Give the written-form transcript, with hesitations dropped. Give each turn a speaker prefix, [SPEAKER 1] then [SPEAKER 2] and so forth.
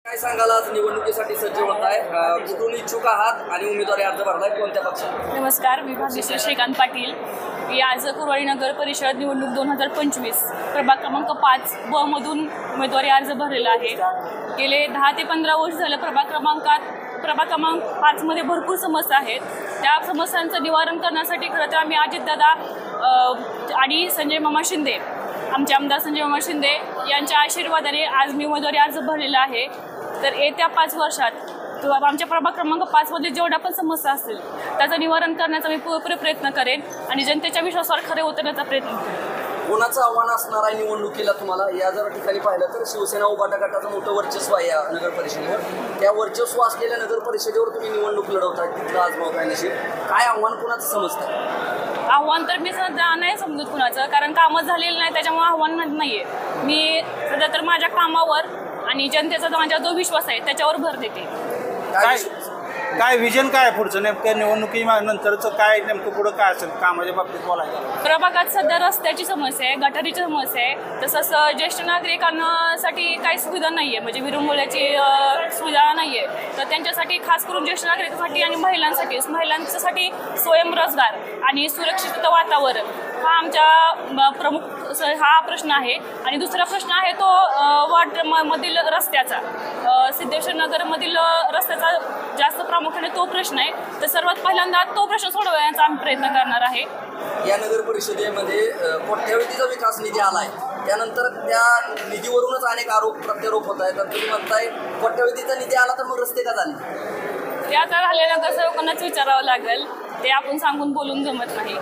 [SPEAKER 1] काय सांगाल, आज निवडणुकीसाठी सज्ज होत आहे, कुठून इच्छुक आहात आणि उमेदवारी अर्ज भरलाय, कोणत्या पक्षात?
[SPEAKER 2] नमस्कार, मी भाग्यश्री श्रीकांत पाटील. मी आज कुरवाडी नगर परिषद निवडणूक 2025 प्रभाग क्रमांक 5 ब मधून उमेदवारी अर्ज भरलेला आहे. गेले 10 ते 15 वर्ष झालं प्रभाग क्रमांक 5 मध्ये भरपूर समस्या आहेत. त्या समस्यांचं निवारण करण्यासाठी खरं तर आम्ही अजितदादा आणि संजय मामा शिंदे, आमचे आमदार संजय मामा शिंदे यांच्या आशीर्वादाने आज मी उमेदवारी अर्ज भरलेला आहे. तर येत्या 5 वर्षात आमच्या प्रभाग क्रमांक 5 मध्ये जेवढ्या पण समस्या असतील त्याचं निवारण करण्याचा मी पुरेपूर प्रयत्न करेन आणि जनतेच्या विश्वासावर खरे उतरण्याचा प्रयत्न करेन.
[SPEAKER 1] कोणाचं आव्हान असणार आहे निवडणुकीला तुम्हाला? या जर ठिकाणी पाहिलं तर शिवसेना उभाटा गटाचं मोठं वर्चस्व आहे या नगर परिषदेवर. त्या वर्चस्व असलेल्या नगर परिषदेवर तुम्ही निवडणूक लढवताय, तिथलं आजमावत आहे नशीब. काय आव्हान कोणाचं समजतं?
[SPEAKER 2] आव्हान तर मी सध्या नाही समजत कुणाचं, कारण कामं झालेलं नाही त्याच्यामुळे आव्हान नाही आहे. मी सध्या तर माझ्या कामावर आणि जनतेचा माझा जो विश्वास आहे त्याच्यावर भर देते.
[SPEAKER 3] काय विजन काय पुढचं नेमकं निवडणुकीनंतरचं काय नेमकं पुढं काय असेल कामाच्या बाबतीत बोलायचं?
[SPEAKER 2] प्रभागात सध्या रस्त्याची समस्या आहे, गटारीची समस्या आहे, तसंच ज्येष्ठ नागरिकांसाठी काही सुविधा नाही आहे, म्हणजे विरंगुळ्याची सुविधा नाही आहे. तर त्यांच्यासाठी खास करून ज्येष्ठ नागरिकांसाठी आणि महिलांसाठी स्वयंरोजगार आणि सुरक्षित वातावरण हा आमच्या प्रमुख हा प्रश्न आहे. आणि दुसरा प्रश्न आहे तो वार्ड मधील रस्त्याचा, सिद्धेश्वर नगरमधील रस्त्याचा जास्त प्रामुख्याने तो प्रश्न आहे. तर सर्वात पहिल्यांदा तो प्रश्न सोडवण्याचा आम्ही प्रयत्न करणार आहे.
[SPEAKER 1] या नगर परिषदेमध्ये कोट्यावधीचा विकास निधी आलाय, त्यानंतर त्या निधीवरूनच अनेक आरोप प्रत्यारोप होत आहेत. तर तुम्ही म्हणताय कोट्यावधीचा निधी आला तर मग रस्ते का झाले?
[SPEAKER 2] ते आता राहिलेल्या नगरसेवकांनाच विचारावं लागेल, ते आपण सांगून बोलून जमत नाही.